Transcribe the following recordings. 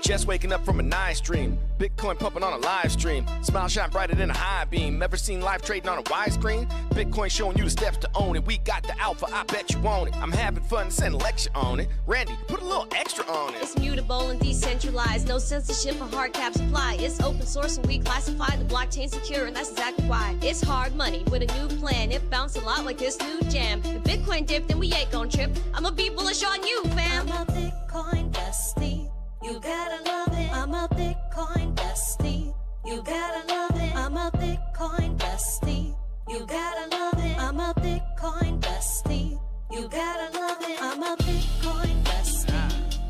Just waking up from a nice dream. Bitcoin pumping on a live stream. Smile shine brighter than a high beam. Ever seen live trading on a widescreen? Bitcoin showing you the steps to own it. We got the alpha, I bet you want it. I'm having fun to send a lecture on it. Randy, put a little extra on it. It's mutable and decentralized. No censorship or hard cap supply. It's open source and we classify the blockchain secure, and that's exactly why. It's hard money with a new plan. It bounced a lot like this new jam. If Bitcoin dipped, then we ain't gon' trip. I'ma be bullish on you, fam. I'm a Bitcoin bestie. You gotta love it. I'm a Bitcoin bestie. You gotta love it. I'm a Bitcoin bestie. You gotta love it. I'm a Bitcoin bestie. You gotta love it. I'm a Bitcoin bestie.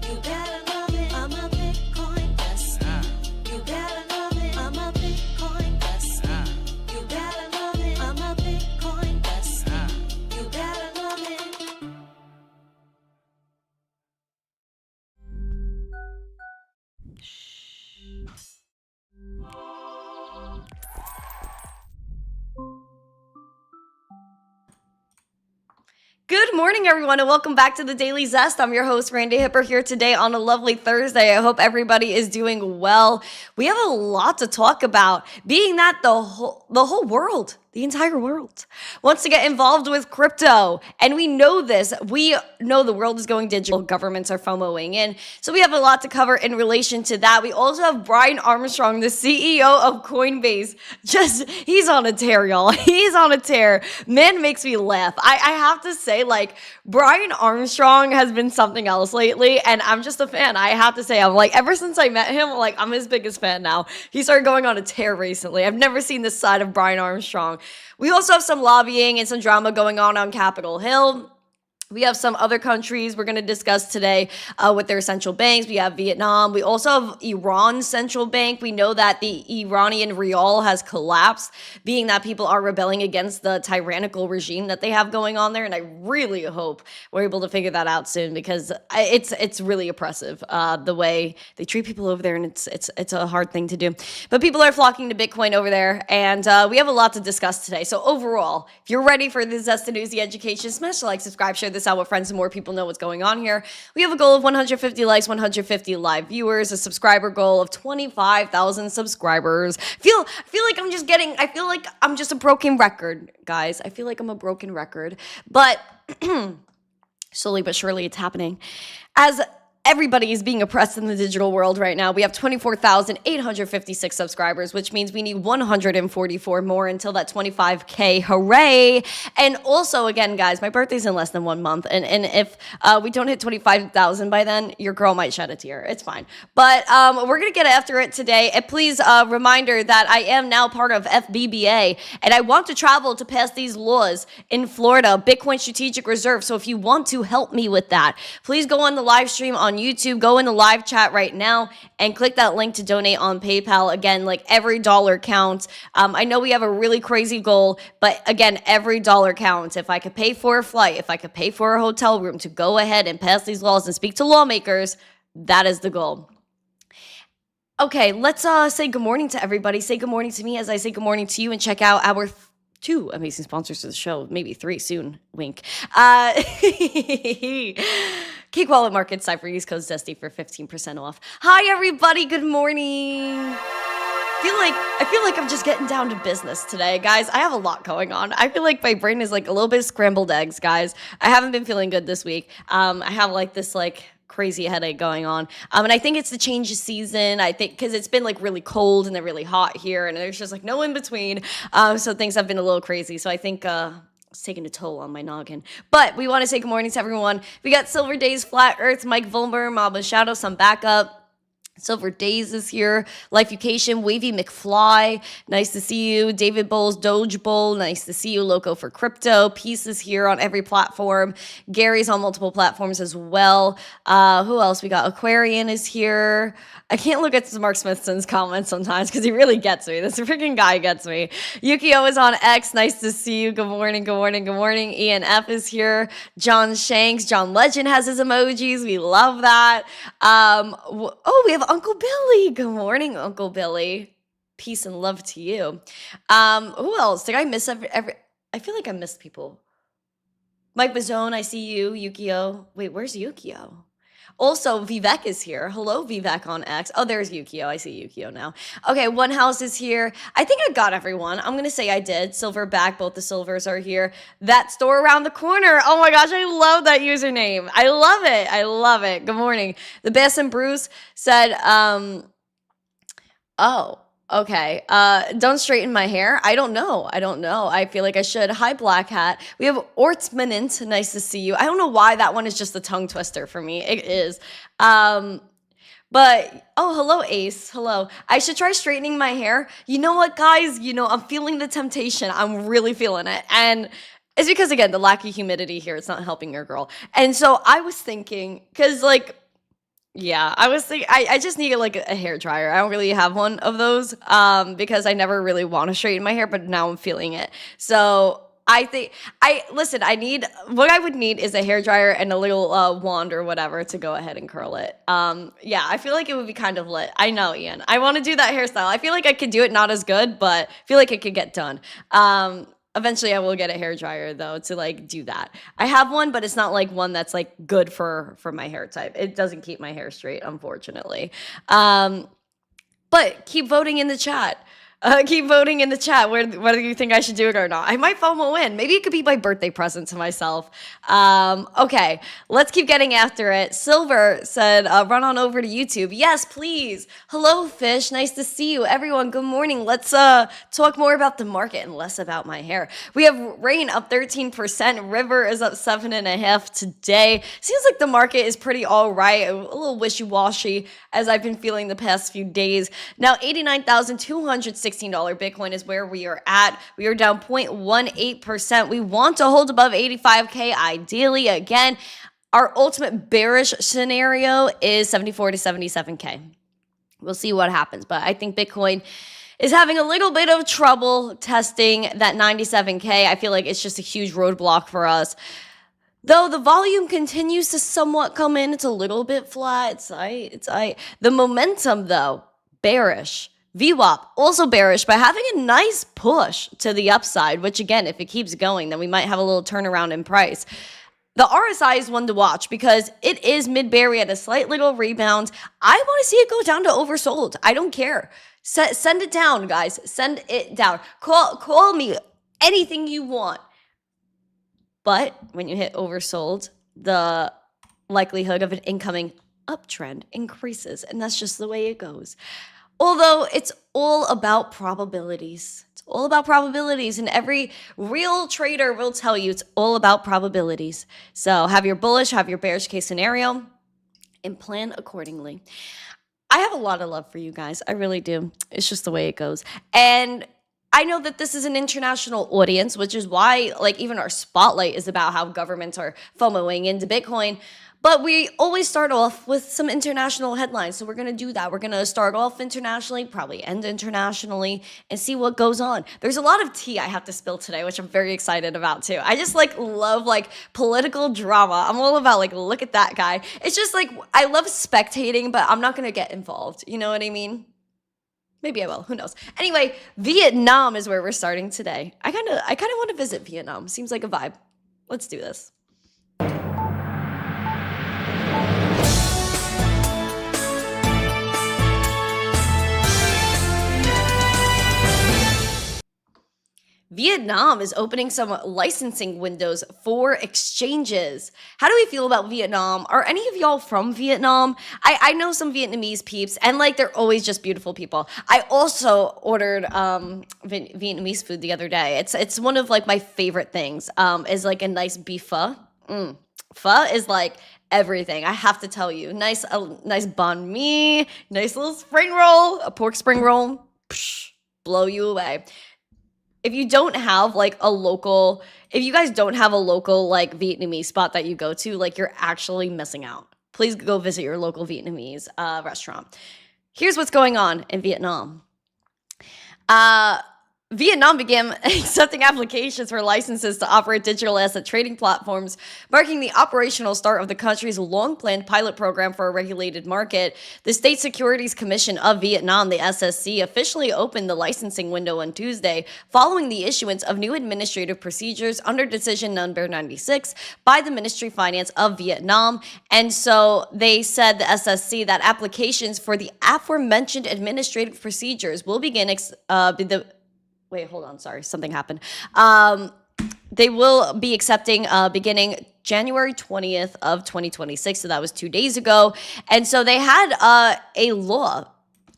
You gotta love it. I'm a Bitcoin bestie. You gotta love it. I'm a Bitcoin bestie. You gotta love it. I'm a Bitcoin bestie. You gotta love it. Good morning, everyone, and welcome back to the Daily Zest. I'm your host, Randi Hipper, here today on a lovely Thursday. I hope everybody is doing well. We have a lot to talk about, being that the whole world, the entire world, wants to get involved with crypto. And we know this. We know the world is going digital. Governments are FOMOing in. So we have a lot to cover in relation to that. We also have Brian Armstrong, the CEO of Coinbase. He's on a tear, y'all. He's on a tear. Man makes me laugh. I have to say, like, Brian Armstrong has been something else lately. And I'm just a fan. I have to say, I'm like, ever since I met him, like, I'm his biggest fan now. He started going on a tear recently. I've never seen this side of Brian Armstrong. We also have some lobbying and some drama going on Capitol Hill. We have some other countries we're going to discuss today with their central banks. We have Vietnam. We also have Iran's central bank. We know that the Iranian rial has collapsed, being that people are rebelling against the tyrannical regime that they have going on there. And I really hope we're able to figure that out soon, because it's really oppressive the way they treat people over there, and it's a hard thing to do. But people are flocking to Bitcoin over there, and we have a lot to discuss today. So overall, if you're ready for this Zest and Newsy education, smash the like, subscribe, share this out with friends so more people know what's going on here. We have a goal of 150 likes, 150 live viewers, a subscriber goal of 25,000 subscribers. I feel like I'm just a broken record, guys. I feel like I'm a broken record, but slowly but surely it's happening. As everybody is being oppressed in the digital world right now. We have 24,856 subscribers, which means we need 144 more until that 25K. Hooray! And also, again, guys, my birthday's in less than 1 month. And if we don't hit 25,000 by then, your girl might shed a tear. It's fine. But we're going to get after it today. And please, reminder that I am now part of FBBA, and I want to travel to pass these laws in Florida, Bitcoin Strategic Reserve. So if you want to help me with that, please go on the live stream on YouTube, go in the live chat right now and click that link to donate on PayPal. Again, like, every dollar counts. I know we have a really crazy goal, but again, every dollar counts. If I could pay for a flight, if I could pay for a hotel room to go ahead and pass these laws and speak to lawmakers, that is the goal. Okay, let's say good morning to everybody. Say good morning to me as I say good morning to you, and check out our two amazing sponsors to the show, maybe three soon, wink. Key Wallet Market, Cipher, use code ZESTY for 15% off. Hi, everybody. Good morning. I feel like I'm just getting down to business today, guys. I have a lot going on. I feel like my brain is like a little bit scrambled eggs, guys. I haven't been feeling good this week. I have like this crazy headache going on. And I think it's the change of season. I think because it's been like really cold and then really hot here, and there's just like no in between. So things have been a little crazy. So I think it's taking a toll on my noggin. But we want to say good morning to everyone. We got Silver Days, Flat Earth, Mike Volmer, Mama Shadow, some backup. Silver Days is here. Lifecation, Wavy McFly, nice to see you. David Bowles, Doge Bowl, nice to see you. Loco for Crypto, Peace is here on every platform. Gary's on multiple platforms as well. Who else? We got Aquarian is here. I can't look at Mark Smithson's comments sometimes because he really gets me. This freaking guy gets me. Yukio is on X. Nice to see you. Good morning, good morning, good morning. Ian F is here. John Shanks. John Legend has his emojis. We love that. Oh, we have Uncle Billy. Good morning, Uncle Billy. Peace and love to you. Who else? Did I miss every I feel like I missed people. Mike Bazone, I see you. Yukio. Wait, where's Yukio? Also, Vivek is here. Hello, Vivek on X. Oh, there's Yukio. I see Yukio now. Okay, One House is here. I think I got everyone. I'm going to say I did. Silverback, both the Silvers are here. That store around the corner. Oh my gosh, I love that username. I love it. I love it. Good morning. The Bass and Bruce said, oh, okay. Don't straighten my hair. I don't know. I feel like I should. Hi, Black Hat. We have Ortsmanent. Nice to see you. I don't know why that one is just a tongue twister for me. It is. But, oh, hello, Ace. Hello. I should try straightening my hair. You know what, guys? I'm feeling the temptation. I'm really feeling it. And it's because, again, the lack of humidity here, it's not helping your girl. And so I was thinking, because, yeah, I was thinking, I just need a hair dryer. I don't really have one of those because I never really want to straighten my hair, but now I'm feeling it. So I think, what I would need is a hair dryer and a little wand or whatever to go ahead and curl it. Yeah, I feel like it would be kind of lit. I know, Ian. I want to do that hairstyle. I feel like I could do it not as good, but I feel like it could get done. Eventually I will get a hair dryer though to do that. I have one, but it's not one that's good for my hair type. It doesn't keep my hair straight, unfortunately. But keep voting in the chat. Keep voting in the chat whether you think I should do it or not. I might FOMO in. Maybe it could be my birthday present to myself. Okay, let's keep getting after it. Silver said, run on over to YouTube. Yes, please. Hello, Fish. Nice to see you. Everyone, good morning. Let's talk more about the market and less about my hair. We have Rain up 13%. River is up 7.5% today. Seems like the market is pretty all right. A little wishy-washy as I've been feeling the past few days. Now, $89,216 Bitcoin is where we are at. We are down 0.18%. We want to hold above 85K ideally. Again, our ultimate bearish scenario is 74 to 77K. We'll see what happens, but I think Bitcoin is having a little bit of trouble testing that 97K. I feel like it's just a huge roadblock for us. Though the volume continues to somewhat come in, it's a little bit flat. It's the momentum though, bearish. VWAP also bearish, but having a nice push to the upside, which again, if it keeps going, then we might have a little turnaround in price. The RSI is one to watch because it is mid-bear at a slight little rebound. I want to see it go down to oversold. I don't care. Send it down, guys. Send it down. Call me anything you want. But when you hit oversold, the likelihood of an incoming uptrend increases, and that's just the way it goes. Although it's all about probabilities. It's all about probabilities, and every real trader will tell you it's all about probabilities. So have your bullish, have your bearish case scenario, and plan accordingly. I have a lot of love for you guys. I really do. It's just the way it goes. And I know that this is an international audience, which is why even our spotlight is about how governments are FOMOing into Bitcoin. But we always start off with some international headlines. So we're going to do that. We're going to start off internationally, probably end internationally, and see what goes on. There's a lot of tea I have to spill today, which I'm very excited about too. I just love political drama. I'm all about look at that guy. It's just I love spectating, but I'm not going to get involved. You know what I mean? Maybe I will. Who knows? Anyway, Vietnam is where we're starting today. I kind of want to visit Vietnam. Seems like a vibe. Let's do this. Vietnam is opening some licensing windows for exchanges. How do we feel about Vietnam? Are any of y'all from Vietnam? I know some Vietnamese peeps, and they're always just beautiful people. I also ordered Vietnamese food the other day. It's one of my favorite things. Is a nice beef pho. Pho is everything. I have to tell you, nice banh mi, nice little spring roll, a pork spring roll, blow you away. If you don't have if you guys don't have a local Vietnamese spot that you go to, you're actually missing out. Please go visit your local Vietnamese restaurant. Here's what's going on in Vietnam. Vietnam began accepting applications for licenses to operate digital asset trading platforms, marking the operational start of the country's long-planned pilot program for a regulated market. The State Securities Commission of Vietnam, the SSC, officially opened the licensing window on Tuesday, following the issuance of new administrative procedures under Decision Number 96 by the Ministry of Finance of Vietnam. And so they said, the SSC, that applications for the aforementioned administrative procedures will begin Wait, hold on. Sorry, something happened. They will be accepting beginning January 20th of 2026. So that was 2 days ago. And so they had a law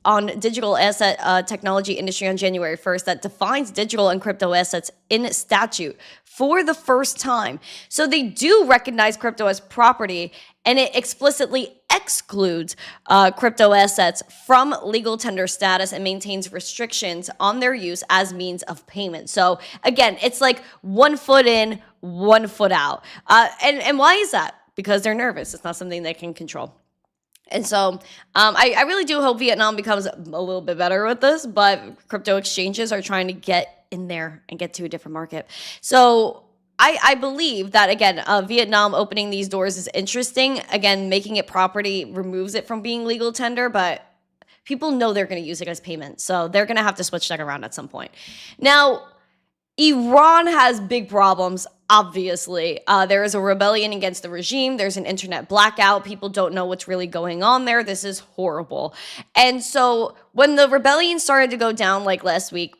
on digital asset technology industry on January 1st that defines digital and crypto assets in statute for the first time. So they do recognize crypto as property, and it explicitly excludes crypto assets from legal tender status and maintains restrictions on their use as means of payment. So again, it's like 1 foot in, 1 foot out. And why is that? Because they're nervous. It's not something they can control. And so I really do hope Vietnam becomes a little bit better with this, but crypto exchanges are trying to get in there and get to a different market. So I believe that, again, Vietnam opening these doors is interesting. Again, making it property removes it from being legal tender, but people know they're going to use it as payment. So they're going to have to switch that around at some point. Now, Iran has big problems, obviously. There is a rebellion against the regime. There's an internet blackout. People don't know what's really going on there. This is horrible. And so when the rebellion started to go down like last week,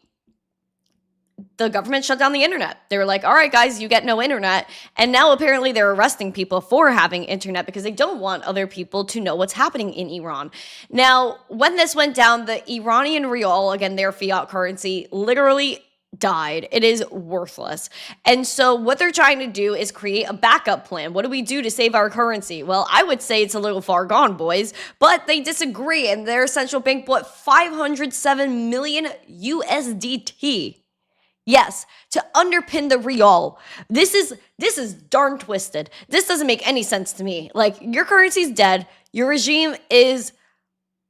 the government shut down the internet. They were like, all right, guys, you get no internet. And now apparently they're arresting people for having internet because they don't want other people to know what's happening in Iran. Now, when this went down, the Iranian rial, again, their fiat currency, literally died. It is worthless. And so what they're trying to do is create a backup plan. What do we do to save our currency? Well, I would say it's a little far gone, boys, but they disagree, and their central bank bought 507 million USDT. Yes, to underpin the rial. This is darn twisted. This doesn't make any sense to me. Like, your currency's dead. Your regime is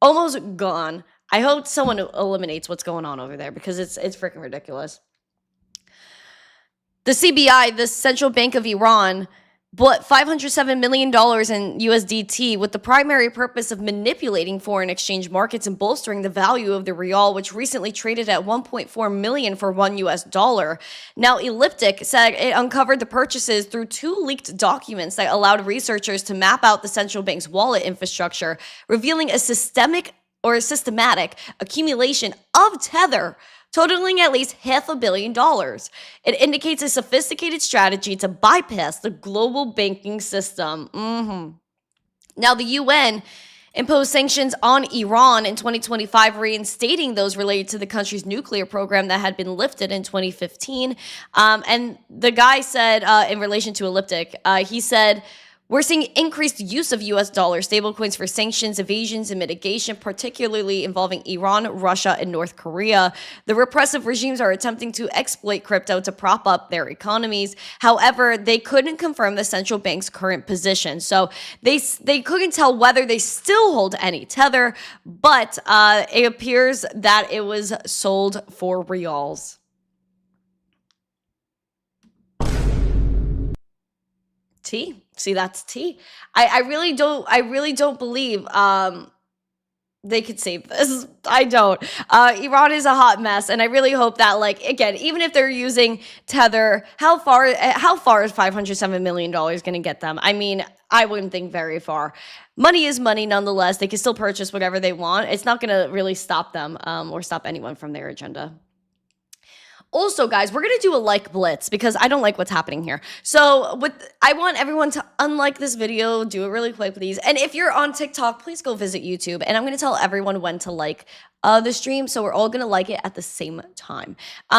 almost gone. I hope someone eliminates what's going on over there because it's freaking ridiculous. The CBI, the Central Bank of Iran, bought $507 million in USDT with the primary purpose of manipulating foreign exchange markets and bolstering the value of the rial, which recently traded at 1.4 million for $1. Now, Elliptic said it uncovered the purchases through 2 leaked documents that allowed researchers to map out the central bank's wallet infrastructure, revealing a systematic accumulation of Tether totaling at least $500 million. It indicates a sophisticated strategy to bypass the global banking system. Now, the UN imposed sanctions on Iran in 2025, reinstating those related to the country's nuclear program that had been lifted in 2015. And the guy said, in relation to Elliptic, he said, we're seeing increased use of US dollar stablecoins for sanctions, evasions, and mitigation, particularly involving Iran, Russia, and North Korea. The repressive regimes are attempting to exploit crypto to prop up their economies. However, they couldn't confirm the central bank's current position. So they couldn't tell whether they still hold any Tether, but it appears that it was sold for reals. T. See, that's T. I really don't believe they could save this. I don't. Iran is a hot mess, and I really hope that, like, again, even if they're using Tether, how far is $507 million going to get them? I mean, I wouldn't think very far. Money is money nonetheless. They can still purchase whatever they want. It's not going to really stop them or stop anyone from their agenda. Also, guys, we're going to do a like blitz because I don't like what's happening here. So I want everyone to unlike this video, do it really quick, please. And if you're on TikTok, please go visit YouTube. And I'm going to tell everyone when to like the stream, so we're all going to like it at the same time.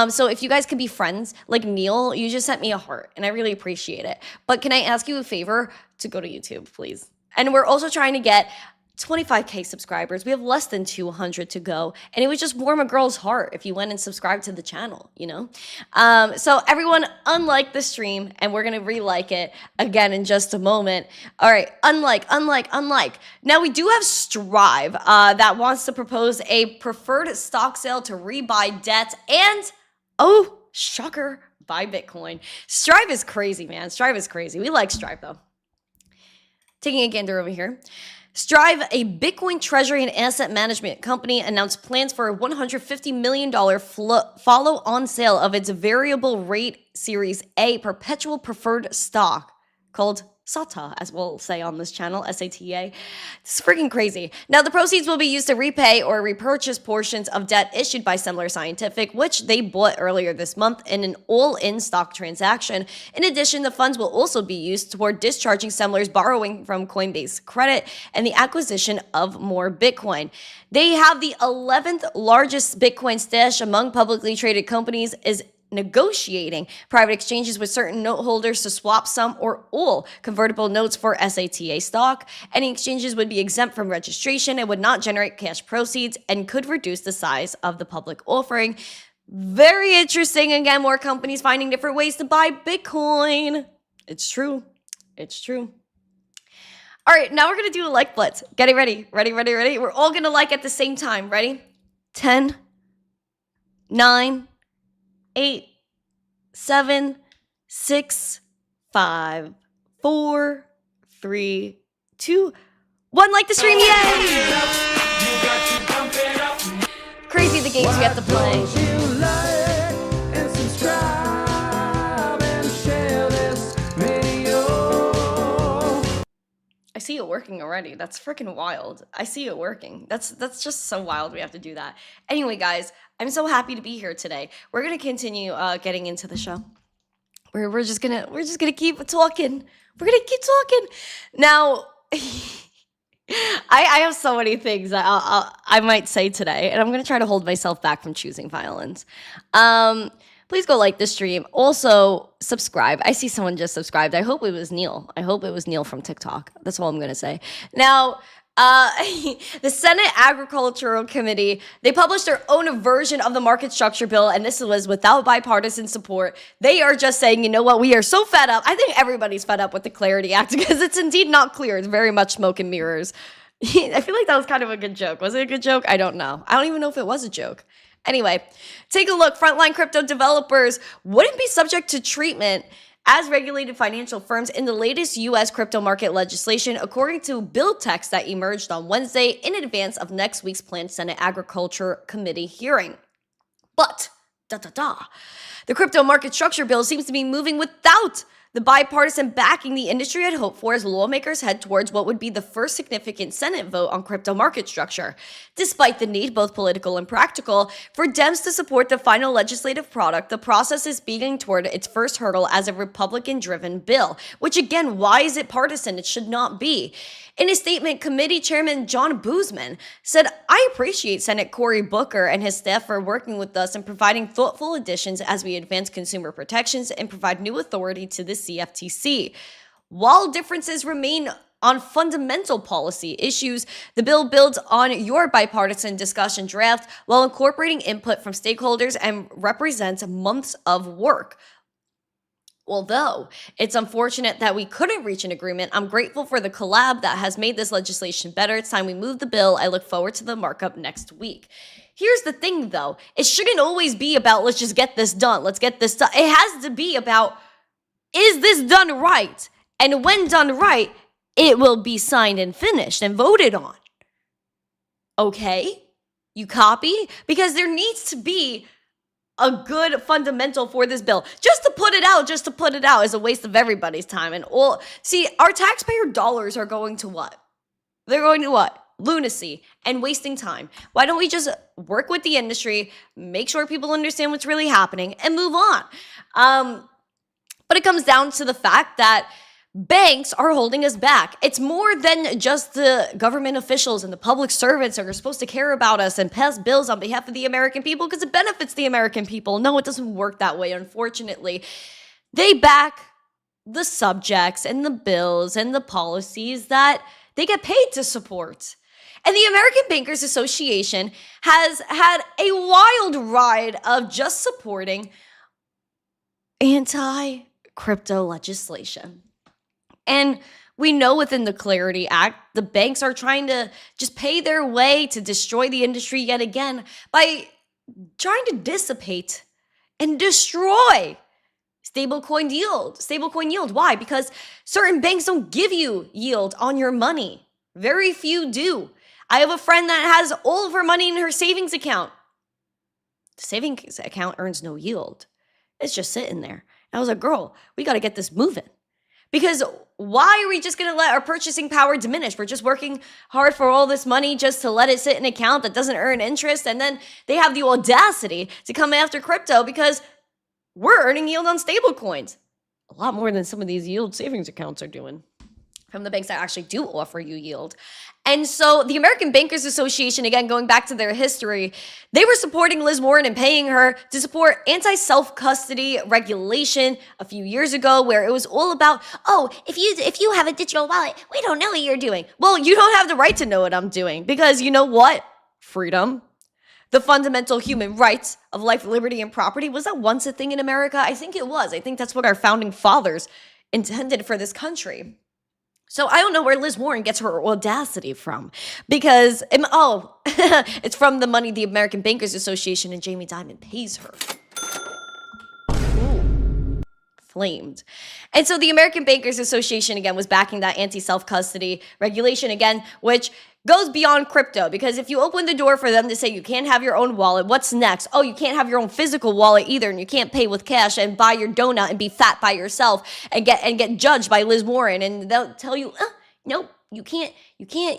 So if you guys can be friends, like Neil, you just sent me a heart, and I really appreciate it. But can I ask you a favor to go to YouTube, please? And we're also trying to get 25K subscribers. We have less than 200 to go, and it would just warm a girl's heart if you went and subscribed to the channel, you know? So everyone unlike the stream, and we're gonna re-like it again in just a moment. All right, unlike. Now we do have Strive that wants to propose a preferred stock sale to rebuy debt and Oh, shocker, buy Bitcoin. Strive is crazy, man. Strive is crazy. We like Strive, though. Taking a gander over here. Strive, a Bitcoin treasury and asset management company, announced plans for a $150 million follow-on sale of its variable rate Series A perpetual preferred stock called SATA, as we'll say on this channel, SATA. It's freaking crazy. Now, the proceeds will be used to repay or repurchase portions of debt issued by Semler Scientific, which they bought earlier this month in an all-in stock transaction. In addition, the funds will also be used toward discharging Semler's borrowing from Coinbase Credit and the acquisition of more Bitcoin. They have the 11th largest Bitcoin stash among publicly traded companies, is negotiating private exchanges with certain note holders to swap some or all convertible notes for SATA stock. Any exchanges would be exempt from registration and would not generate cash proceeds and could reduce the size of the public offering. Very interesting. Again, more companies finding different ways to buy Bitcoin. It's true. It's true. All right, now we're going to do a like blitz. Get it ready. Ready. We're all going to like at the same time. Ready? 10, 9, 8, 7, 6, 5, 4, 3, 2, 1. Like the stream, yay! Crazy the games we have to play. I see it working already. That's freaking wild. I see it working. That's just so wild we have to do that. Anyway, guys, I'm so happy to be here today. We're gonna continue getting into the show. We're just gonna keep talking. We're gonna keep talking. Now, I have so many things that I might say today, and I'm gonna try to hold myself back from choosing violence. Please go like the stream. Also, subscribe. I see someone just subscribed. I hope it was Neil. I hope it was Neil from TikTok. That's all I'm going to say. Now, the Senate Agricultural Committee, they published their own version of the market structure bill, and this was without bipartisan support. They are just saying, you know what, we are so fed up. I think everybody's fed up with the Clarity Act because it's indeed not clear. It's very much smoke and mirrors. I feel like that was kind of a good joke. Was it a good joke? I don't know. I don't even know if it was a joke. Anyway, take a look. Frontline crypto developers wouldn't be subject to treatment as regulated financial firms in the latest U.S. crypto market legislation, according to bill text that emerged on Wednesday in advance of next week's planned Senate Agriculture Committee hearing. But, the crypto market structure bill seems to be moving without the bipartisan backing the industry had hoped for as lawmakers head towards what would be the first significant Senate vote on crypto market structure. Despite the need, both political and practical, for Dems to support the final legislative product, the process is beating toward its first hurdle as a Republican-driven bill, which again, why is it partisan? It should not be. In a statement, Committee Chairman John Boozman said, "I appreciate Senate Cory Booker and his staff for working with us and providing thoughtful additions as we advance consumer protections and provide new authority to the CFTC. While differences remain on fundamental policy issues, the bill builds on your bipartisan discussion draft while incorporating input from stakeholders and represents months of work. Although it's unfortunate that we couldn't reach an agreement, I'm grateful for the collab that has made this legislation better. It's time we move the bill. I look forward to the markup next week." Here's the thing, though. It shouldn't always be about, let's just get this done. Let's get this done. It has to be about, is this done right? And when done right, it will be signed and finished and voted on. Okay? You copy? Because there needs to be a good fundamental for this bill. Just to put it out is a waste of everybody's time. And our taxpayer dollars are going to what? They're going to what? Lunacy and wasting time. Why don't we just work with the industry, make sure people understand what's really happening, and move on? But it comes down to the fact that banks are holding us back. It's more than just the government officials and the public servants that are supposed to care about us and pass bills on behalf of the American people because it benefits the American people. No, it doesn't work that way, unfortunately. They back the subjects and the bills and the policies that they get paid to support. And the American Bankers Association has had a wild ride of just supporting anti-crypto legislation. And we know within the Clarity Act, the banks are trying to just pay their way to destroy the industry yet again by trying to dissipate and destroy stablecoin yield. Why? Because certain banks don't give you yield on your money. Very few do. I have a friend that has all of her money in her savings account. The savings account earns no yield. It's just sitting there. And I was like, girl, we got to get this moving. Because why are we just going to let our purchasing power diminish? We're just working hard for all this money just to let it sit in an account that doesn't earn interest. And then they have the audacity to come after crypto because we're earning yield on stable coins. A lot more than some of these yield savings accounts are doing from the banks that actually do offer you yield. And so the American Bankers Association, again, going back to their history, they were supporting Liz Warren and paying her to support anti-self-custody regulation a few years ago, where it was all about, oh, if you have a digital wallet, we don't know what you're doing. Well, you don't have the right to know what I'm doing, because you know what? Freedom. The fundamental human rights of life, liberty, and property. Was that once a thing in America? I think it was. I think that's what our founding fathers intended for this country. So I don't know where Liz Warren gets her audacity from, because, it's from the money the American Bankers Association and Jamie Dimon pays her. Ooh, flamed. And so the American Bankers Association, again, was backing that anti-self-custody regulation, again, which goes beyond crypto, because if you open the door for them to say you can't have your own wallet, what's next? Oh, you can't have your own physical wallet either, and you can't pay with cash and buy your donut and be fat by yourself and get judged by Liz Warren, and they'll tell you, nope, you can't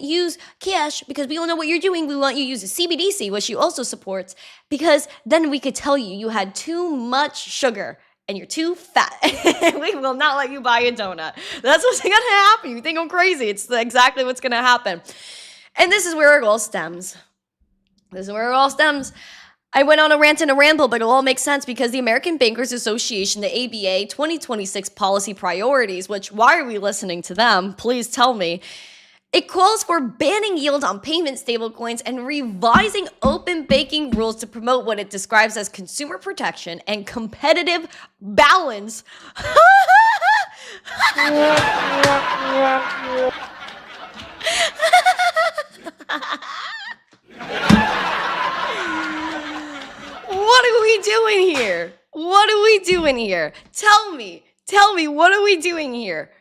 use cash because we don't know what you're doing. We want you to use a CBDC, which she also supports, because then we could tell you had too much sugar and you're too fat. We will not let you buy a donut. That's what's gonna happen. You think I'm crazy. It's exactly what's gonna happen. And this is where it all stems. I went on a rant and a ramble, but it all makes sense because the American Bankers Association, the ABA 2026 policy priorities, which, why are we listening to them? Please tell me. It calls for banning yield on payment stablecoins and revising open banking rules to promote what it describes as consumer protection and competitive balance. What are we doing here? Tell me, what are we doing here?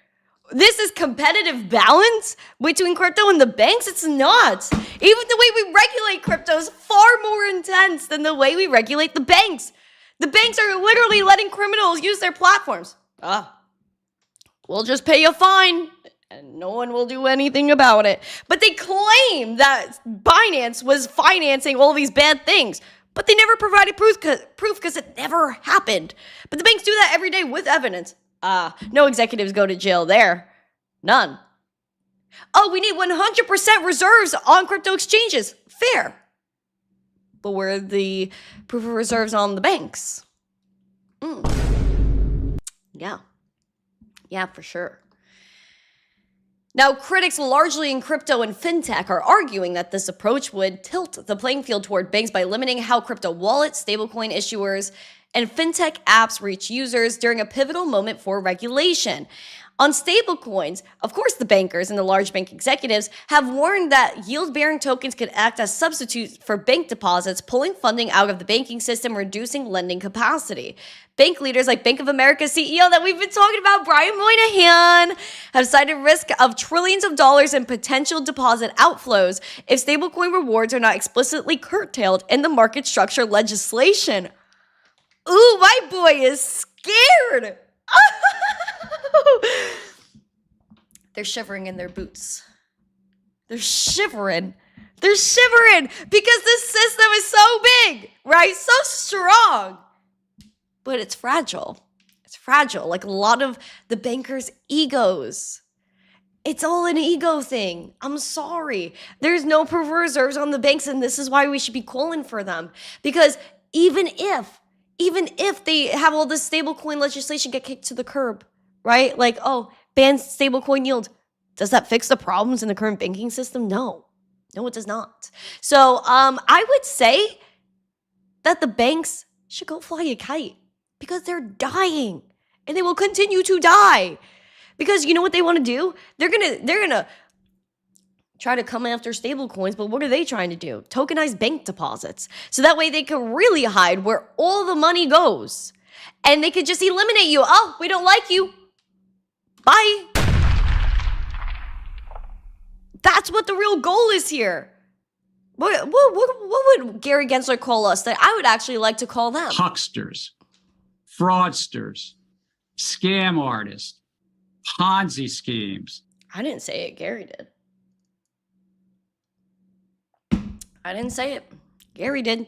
This is competitive balance between crypto and the banks? It's not. Even the way we regulate crypto is far more intense than the way we regulate the banks. The banks are literally letting criminals use their platforms. We'll just pay a fine and no one will do anything about it. But they claim that Binance was financing all these bad things, but they never provided proof because it never happened. But the banks do that every day with evidence. No executives go to jail there. None. Oh, we need 100% reserves on crypto exchanges. Fair. But where are the proof of reserves on the banks? Yeah, for sure. Now, critics largely in crypto and fintech are arguing that this approach would tilt the playing field toward banks by limiting how crypto wallets, stablecoin issuers, and fintech apps reach users during a pivotal moment for regulation. On stablecoins, of course, the bankers and the large bank executives have warned that yield-bearing tokens could act as substitutes for bank deposits, pulling funding out of the banking system, reducing lending capacity. Bank leaders like Bank of America CEO that we've been talking about, Brian Moynihan, have cited risk of trillions of dollars in potential deposit outflows if stablecoin rewards are not explicitly curtailed in the market structure legislation. Ooh, my boy is scared. They're shivering in their boots. They're shivering because this system is so big, right? So strong. But it's fragile. It's fragile, like a lot of the bankers' egos. It's all an ego thing. I'm sorry. There's no proof of reserves on the banks, and this is why we should be calling for them. Because even if they have all this stablecoin legislation get kicked to the curb, right? Like, ban stablecoin yield. Does that fix the problems in the current banking system? No, it does not. So I would say that the banks should go fly a kite because they're dying and they will continue to die. Because you know what they want to do? They're gonna try to come after stable coins, but what are they trying to do? Tokenize bank deposits. So that way they can really hide where all the money goes. And they could just eliminate you. Oh, we don't like you. Bye. That's what the real goal is here. What would Gary Gensler call us that I would actually like to call them? Hucksters, fraudsters, scam artists, Ponzi schemes. I didn't say it. Gary did. I didn't say it. Gary did.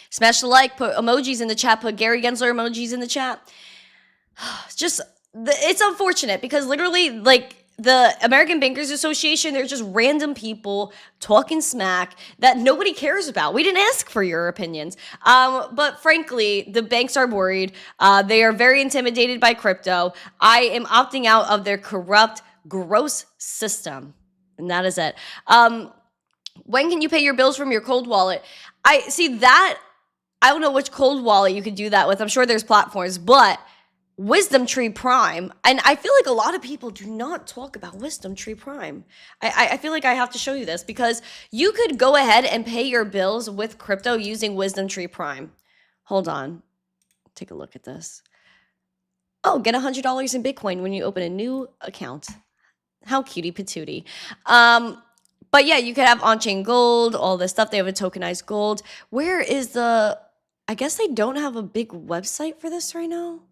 Smash the like, put emojis in the chat, put Gary Gensler emojis in the chat. It's unfortunate because literally, like, the American Bankers Association, they're just random people talking smack that nobody cares about. We didn't ask for your opinions. But frankly, the banks are worried. They are very intimidated by crypto. I am opting out of their corrupt, gross system. And that is it. When can you pay your bills from your cold wallet? I don't know which cold wallet you could do that with. I'm sure there's platforms, but Wisdom Tree Prime, and I feel like a lot of people do not talk about Wisdom Tree Prime. I feel like I have to show you this because you could go ahead and pay your bills with crypto using Wisdom Tree Prime. Hold on. Take a look at this. Oh, get $100 in Bitcoin when you open a new account. How cutie patootie. But yeah, you could have on-chain gold, all this stuff. They have a tokenized gold. Where is the... I guess they don't have a big website for this right now.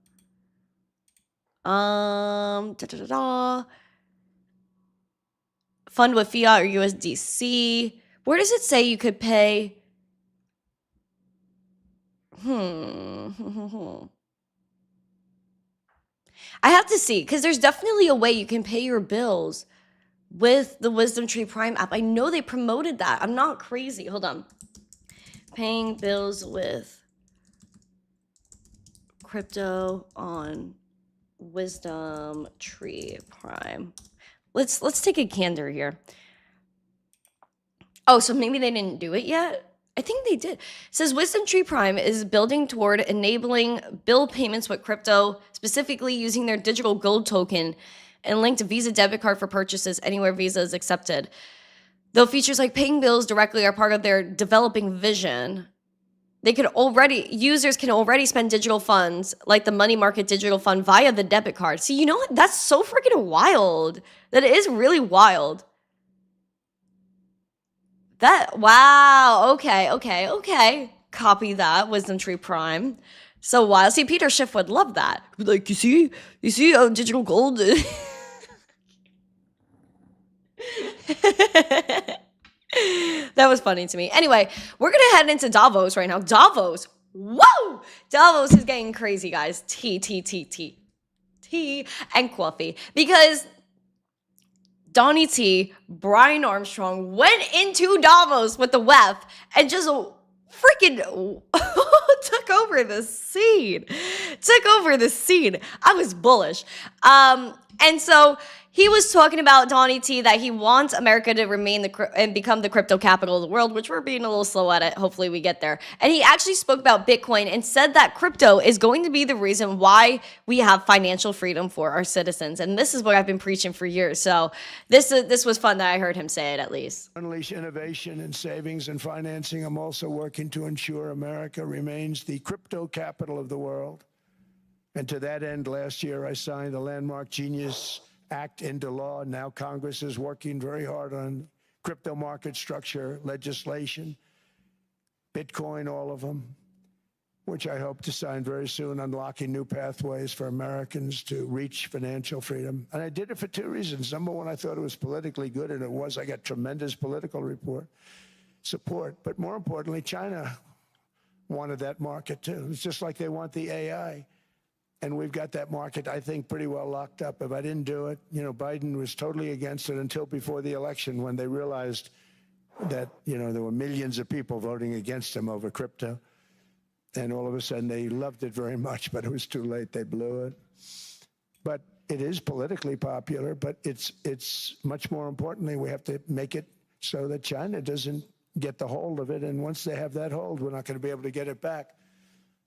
Fund with fiat or USDC. Where does it say you could pay? I have to see, because there's definitely a way you can pay your bills with the Wisdom Tree Prime app. I know they promoted that. I'm not crazy. Hold on. Paying bills with crypto on Wisdom Tree Prime. Let's take a candor here. Oh, so maybe they didn't do it yet? I think they did. It says Wisdom Tree Prime is building toward enabling bill payments with crypto, specifically using their digital gold token and linked Visa debit card for purchases anywhere Visa is accepted. Though features like paying bills directly are part of their developing vision, users can already spend digital funds like the money market digital fund via the debit card. See, you know what? That's so freaking wild. That is really wild. Wow. Okay. Copy that. Wisdom Tree Prime. So wild. See, Peter Schiff would love that. Like, you see digital gold. That was funny to me. Anyway, we're going to head into Davos right now. Davos. Whoa! Davos is getting crazy, guys. Tea and coffee. Because Donnie T, Brian Armstrong went into Davos with the WEF and just freaking took over the scene. I was bullish. And so he was talking about Donnie T that he wants America to remain and become the crypto capital of the world, which we're being a little slow at it. Hopefully we get there. And he actually spoke about Bitcoin and said that crypto is going to be the reason why we have financial freedom for our citizens. And this is what I've been preaching for years. So this was fun that I heard him say it, at least. Unleash innovation in savings and financing. I'm also working to ensure America remains the crypto capital of the world. And to that end, last year I signed the landmark Genius Act into law. Now Congress is working very hard on crypto market structure legislation, Bitcoin, all of them, which I hope to sign very soon, unlocking new pathways for Americans to reach financial freedom. And I did it for two reasons. Number one, I thought it was politically good, and it was. I got tremendous political support. But more importantly, China wanted that market too. It's just like they want the AI. And we've got that market, I think, pretty well locked up. If I didn't do it, Biden was totally against it until before the election when they realized that, there were millions of people voting against him over crypto. And all of a sudden they loved it very much, but it was too late. They blew it. But it is politically popular, but it's much more importantly, we have to make it so that China doesn't get the hold of it. And once they have that hold, we're not going to be able to get it back.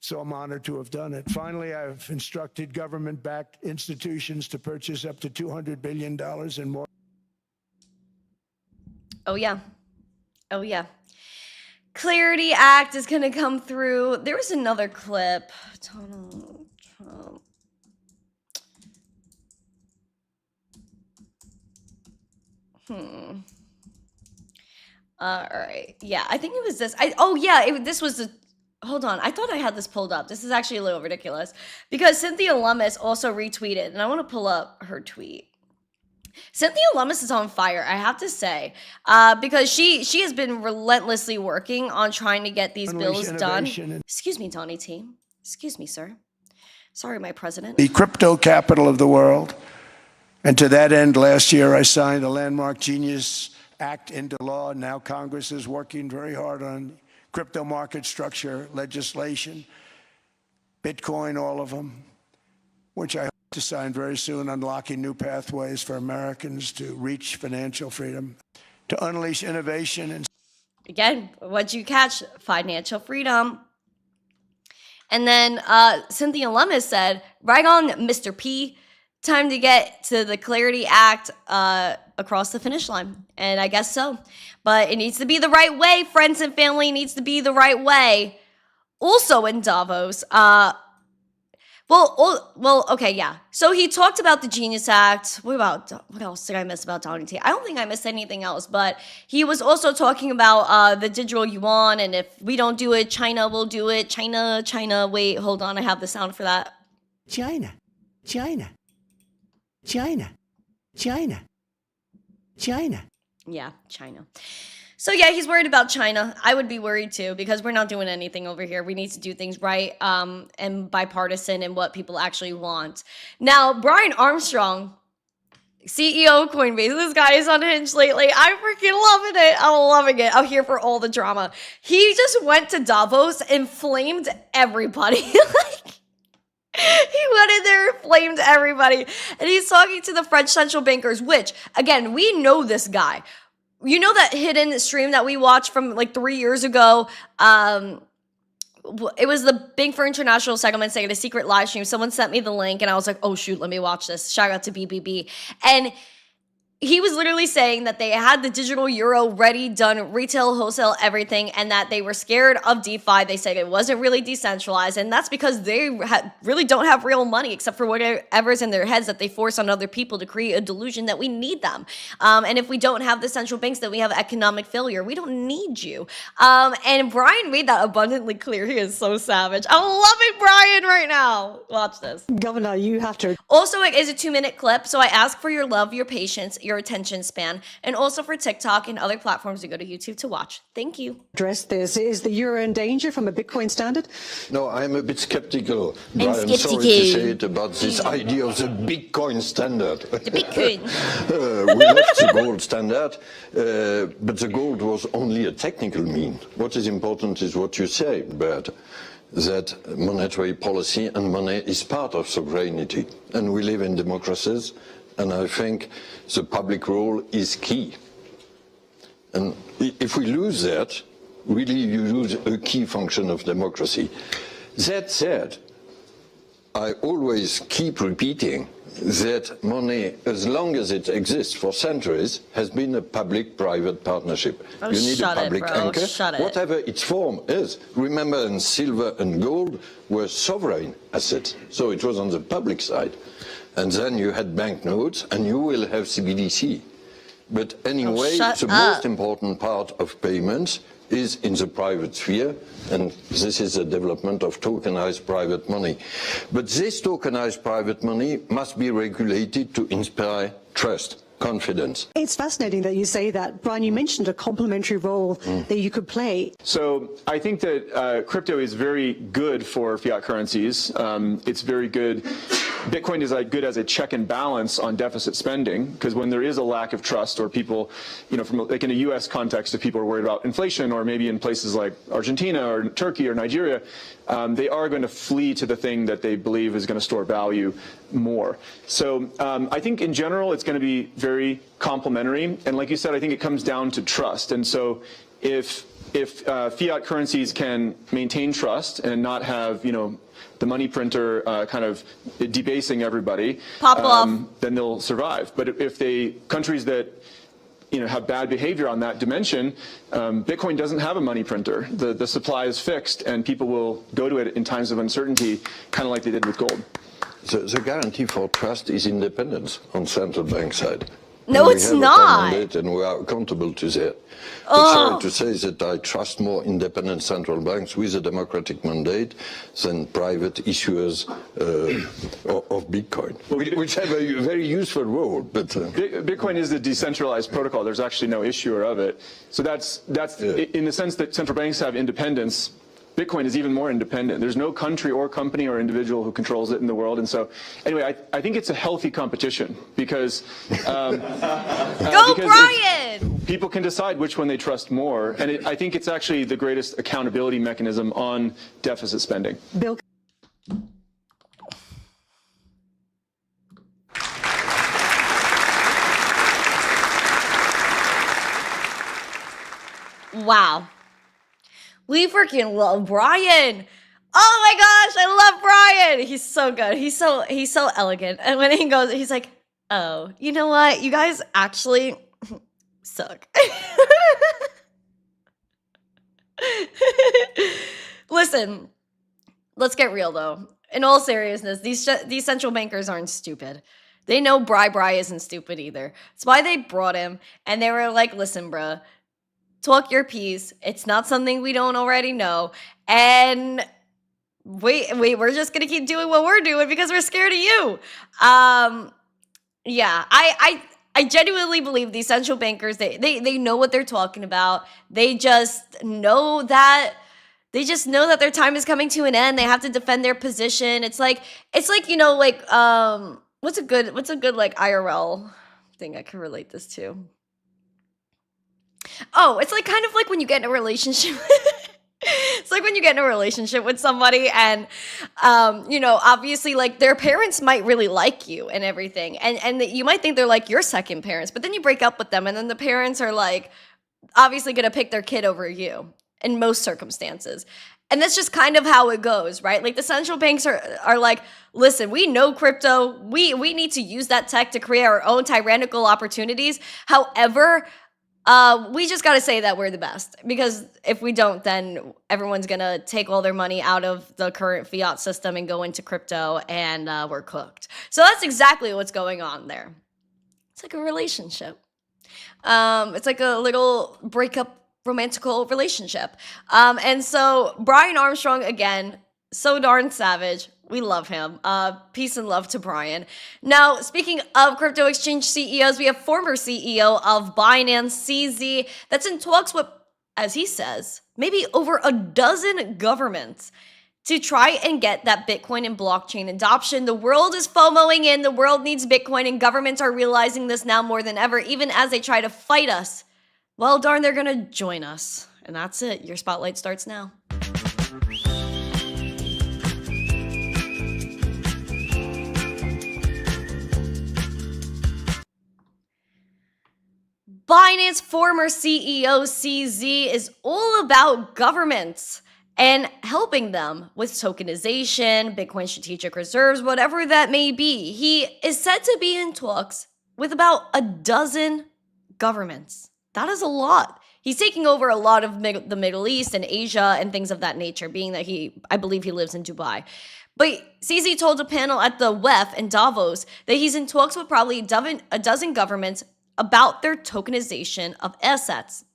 So I'm honored to have done it. Finally, I've instructed government-backed institutions to purchase up to $200 billion in more. Oh, yeah. Oh, yeah. Clarity Act is going to come through. There was another clip. Donald Trump. All right. Yeah, I think it was this. This was the. Hold on. I thought I had this pulled up. This is actually a little ridiculous because Cynthia Lummis also retweeted, and I want to pull up her tweet. Cynthia Lummis is on fire, I have to say, because she has been relentlessly working on trying to get these bills done. Excuse me, Donnie T. Excuse me, sir. Sorry, my president. The crypto capital of the world. And to that end, last year I signed the landmark Genius Act into law. Now Congress is working very hard on crypto market structure legislation, Bitcoin, all of them, which I hope to sign very soon, unlocking new pathways for Americans to reach financial freedom, to unleash innovation. And again, what'd you catch? Financial freedom. And then Cynthia Lummis said, right on, Mr. P, time to get to the Clarity Act across the finish line. And I guess so. But it needs to be the right way, friends and family. It needs to be the right way. Also in Davos, okay, yeah. So he talked about the Genius Act. What else did I miss about Donnie T? I don't think I missed anything else, but he was also talking about the digital yuan, and if we don't do it, China will do it. China. Wait, hold on. I have the sound for that. China. Yeah, China. So yeah, he's worried about China. I would be worried too, because we're not doing anything over here. We need to do things right and bipartisan and what people actually want. Now, Brian Armstrong, CEO of Coinbase, this guy is unhinged lately. I'm freaking loving it. I'm loving it. I'm here for all the drama. He just went to Davos and flamed everybody. He went in there and flamed everybody. And he's talking to the French central bankers, which, again, we know this guy. You know that hidden stream that we watched from like 3 years ago? It was the Bank for International Settlements. They had a secret live stream. Someone sent me the link and I was like, oh shoot, let me watch this. Shout out to BBB. And he was literally saying that they had the digital euro ready, done, retail, wholesale, everything, and that they were scared of DeFi. They said it wasn't really decentralized, and that's because they really don't have real money except for whatever's in their heads that they force on other people to create a delusion that we need them. And if we don't have the central banks, then we have economic failure. We don't need you. And Brian made that abundantly clear. He is so savage. I'm loving Brian right now. Watch this. Governor, you have to. Also, it is a 2-minute clip, so I ask for your love, your patience, your attention span, and also for TikTok and other platforms to go to YouTube to watch. Thank you. Address this. Is the euro in danger from a Bitcoin standard? No, I'm a bit skeptical. Brian, sorry to say it about this idea of the Bitcoin standard. The Bitcoin. We left the gold standard, but the gold was only a technical mean. What is important is what you say, Bert, that monetary policy and money is part of sovereignty. And we live in democracies, and I think the public role is key. And if we lose that, really you lose a key function of democracy. That said, I always keep repeating that money, as long as it exists for centuries, has been a public-private partnership. Oh, you need a public anchor, whatever its form is. Remember, and silver and gold were sovereign assets, so it was on the public side. And then you had banknotes, and you will have CBDC. But anyway, the most important part of payments is in the private sphere, and this is the development of tokenized private money. But this tokenized private money must be regulated to inspire trust, confidence. It's fascinating that you say that. Brian, you mentioned a complementary role that you could play. So I think that crypto is very good for fiat currencies. It's very good. Bitcoin is like good as a check and balance on deficit spending, because when there is a lack of trust, or people, you know, from like in a U.S. context, if people are worried about inflation, or maybe in places like Argentina or Turkey or Nigeria, they are going to flee to the thing that they believe is going to store value more. So I think in general it's going to be very complementary, and like you said, I think it comes down to trust. And so if fiat currencies can maintain trust and not have, you know, the money printer kind of debasing everybody, then they'll survive. But if countries that have bad behavior on that dimension, Bitcoin doesn't have a money printer. The supply is fixed, and people will go to it in times of uncertainty, kind of like they did with gold. The guarantee for trust is independence on central bank side. No, it's not. And we are accountable to that. But sorry to say that I trust more independent central banks with a democratic mandate than private issuers of Bitcoin, which have a very useful role. But Bitcoin is a decentralized protocol. There's actually no issuer of it. So that's in the sense that central banks have independence. Bitcoin is even more independent. There's no country or company or individual who controls it in the world. And so, anyway, I think it's a healthy competition because Go, Brian! People can decide which one they trust more. And I think it's actually the greatest accountability mechanism on deficit spending. Bill. Wow. We freaking love Brian. Oh my gosh, I love Brian. He's so good. He's so elegant. And when he goes, he's like, "Oh, you know what? You guys actually suck." Listen, let's get real though. In all seriousness, these central bankers aren't stupid. They know Bri isn't stupid either. That's why they brought him, and they were like, "Listen, bruh, talk your piece. It's not something we don't already know. And we're just going to keep doing what we're doing because we're scared of you." Yeah, I genuinely believe these central bankers, they know what they're talking about. They just know that their time is coming to an end. They have to defend their position. It's like, like, what's a good like IRL thing I can relate this to? Oh, it's like kind of like when you get in a relationship. It's like when you get in a relationship with somebody and, obviously like their parents might really like you and everything. And you might think they're like your second parents, but then you break up with them and then the parents are like obviously going to pick their kid over you in most circumstances. And that's just kind of how it goes, right? Like the central banks are like, listen, we know crypto. We need to use that tech to create our own tyrannical opportunities. However, we just got to say that we're the best, because if we don't, then everyone's going to take all their money out of the current fiat system and go into crypto, and we're cooked. So that's exactly what's going on there. It's like a relationship. It's like a little breakup romantical relationship. And so Brian Armstrong, again, so darn savage. We love him. Peace and love to Brian. Now, speaking of crypto exchange CEOs, we have former CEO of Binance, CZ, that's in talks with, as he says, maybe over a dozen governments to try and get that Bitcoin and blockchain adoption. The world is FOMOing in. The world needs Bitcoin, and governments are realizing this now more than ever, even as they try to fight us. Well, darn, they're going to join us. And that's it. Your spotlight starts now. Binance former CEO CZ is all about governments and helping them with tokenization, Bitcoin strategic reserves, whatever that may be. He is said to be in talks with about a dozen governments. That is a lot. He's taking over a lot of the Middle East and Asia and things of that nature, being that I believe he lives in Dubai. But CZ told a panel at the WEF in Davos that he's in talks with probably a dozen governments about their tokenization of assets.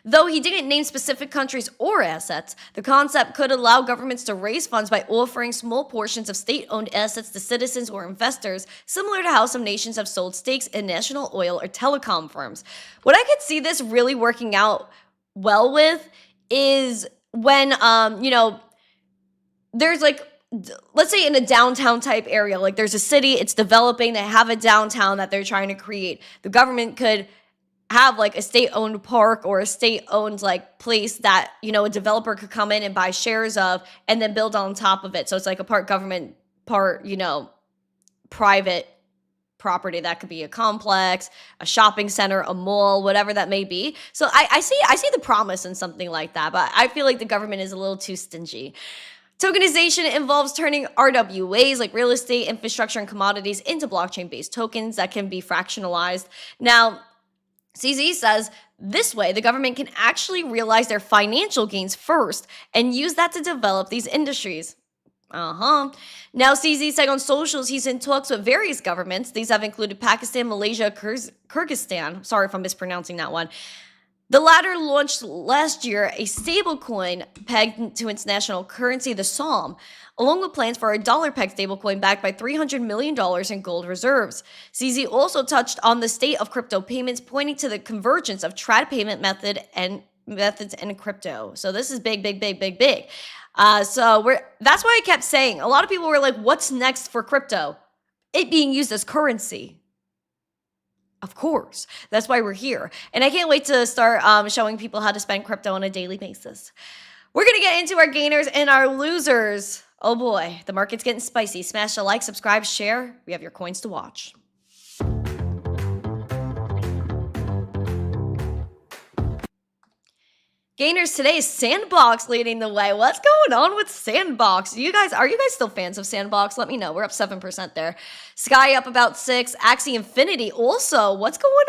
Though he didn't name specific countries or assets, the concept could allow governments to raise funds by offering small portions of state-owned assets to citizens or investors, similar to how some nations have sold stakes in national oil or telecom firms. What I could see this really working out well with is when, there's like, let's say in a downtown type area, like there's a city, it's developing, they have a downtown that they're trying to create. The government could have like a state-owned park or a state-owned like place that, a developer could come in and buy shares of and then build on top of it. So it's like a part government, part, private property. That could be a complex, a shopping center, a mall, whatever that may be. So I see the promise in something like that, but I feel like the government is a little too stingy. Tokenization involves turning RWAs like real estate, infrastructure, and commodities into blockchain-based tokens that can be fractionalized. Now, CZ says, this way, the government can actually realize their financial gains first and use that to develop these industries. Now, CZ said on socials he's in talks with various governments. These have included Pakistan, Malaysia, Kyrgyzstan. Sorry if I'm mispronouncing that one. The latter launched last year a stablecoin pegged to its national currency, the SOM, along with plans for a dollar-pegged stablecoin backed by $300 million in gold reserves. CZ also touched on the state of crypto payments, pointing to the convergence of trad payment methods and crypto. So this is big. That's why I kept saying, a lot of people were like, what's next for crypto? It being used as currency. Of course. That's why we're here. And I can't wait to start showing people how to spend crypto on a daily basis. We're going to get into our gainers and our losers. Oh boy, the market's getting spicy. Smash a like, subscribe, share. We have your coins to watch. Gainers today is Sandbox leading the way. What's going on with Sandbox? Are you guys still fans of Sandbox? Let me know. We're up 7% there. Sky up about 6%. Axie Infinity also. What's going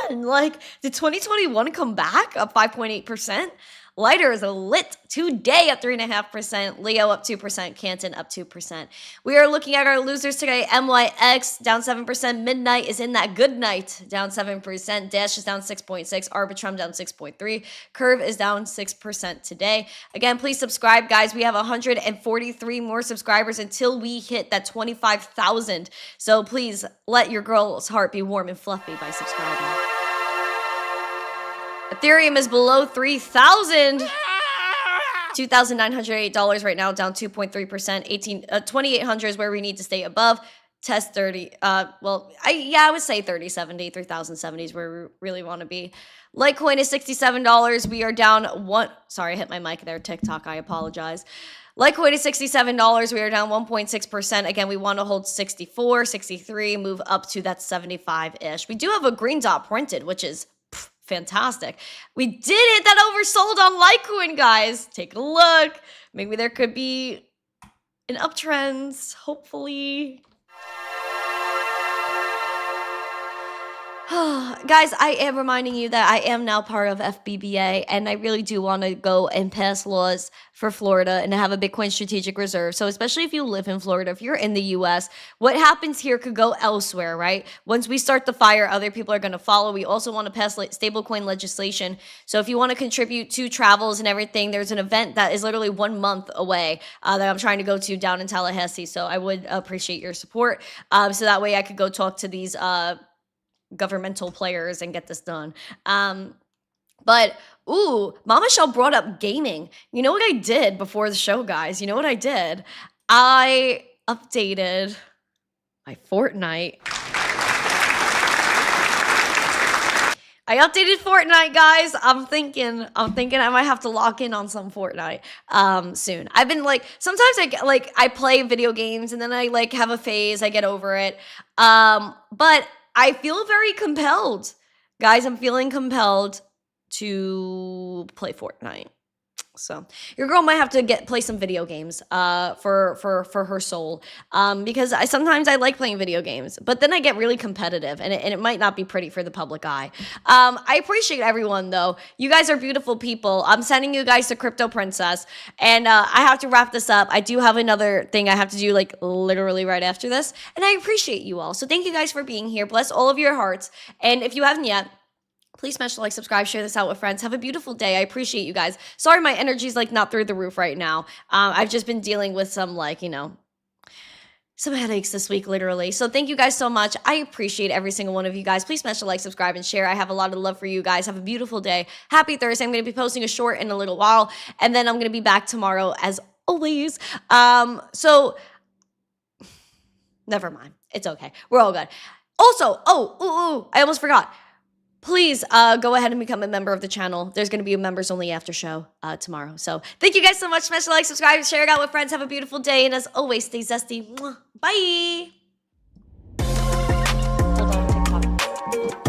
on? Like, did 2021 come back? Up 5.8%. Lighter is lit today up 3.5%. Leo up 2%. Canton up 2%. We are looking at our losers today. MYX down 7%. Midnight is in that good night down 7%. Dash is down 6.6%. Arbitrum down 6.3%. Curve is down 6% today. Again, please subscribe, guys. We have 143 more subscribers until we hit that 25,000. So please let your girl's heart be warm and fluffy by subscribing. Ethereum is below 3,000. $2,908 right now, down 2.3%. 2,800 is where we need to stay above. Test 30. I would say 3070, 3,070 is where we really want to be. Litecoin is $67. We are down one. Sorry, I hit my mic there. TikTok, I apologize. Litecoin is $67. We are down 1.6%. Again, we want to hold 64, 63, move up to that 75-ish. We do have a green dot printed, which is fantastic. We did hit that oversold on Litecoin, guys. Take a look. Maybe there could be an uptrend, hopefully. Guys, I am reminding you that I am now part of FBBA, and I really do want to go and pass laws for Florida and have a Bitcoin strategic reserve. So especially if you live in Florida, if you're in the US, what happens here could go elsewhere, right? Once we start the fire, other people are going to follow. We also want to pass stablecoin legislation. So if you want to contribute to travels and everything, there's an event that is literally 1 month away that I'm trying to go to down in Tallahassee. So I would appreciate your support. So that way I could go talk to these governmental players and get this done. But Mama Shell brought up gaming. You know what I did before the show, guys? You know what I did? I updated my Fortnite. I updated Fortnite, guys. I'm thinking I might have to lock in on some Fortnite soon. I've been sometimes I play video games and then I have a phase, I get over it. But I feel very compelled. Guys, I'm feeling compelled to play Fortnite. So your girl might have to play some video games for her soul, because sometimes I like playing video games, but then I get really competitive, and it might not be pretty for the public eye. I appreciate everyone though. You guys are beautiful people. I'm sending you guys to Crypto Princess, and I have to wrap this up. I do have another thing I have to do literally right after this, and I appreciate you all. So thank you guys for being here. Bless all of your hearts, and if you haven't yet, please smash the like, subscribe, share this out with friends. Have a beautiful day. I appreciate you guys. Sorry my energy's not through the roof right now. I've just been dealing with some some headaches this week, literally. So thank you guys so much. I appreciate every single one of you guys. Please smash the like, subscribe, and share. I have a lot of love for you guys. Have a beautiful day. Happy Thursday. I'm going to be posting a short in a little while, and then I'm going to be back tomorrow as always. So never mind. It's okay. We're all good. Also, I almost forgot. Please go ahead and become a member of the channel. There's going to be a members only after show tomorrow. So thank you guys so much. Smash the like, subscribe, share it out with friends. Have a beautiful day. And as always, stay zesty. Mwah. Bye. Hold on, TikTok.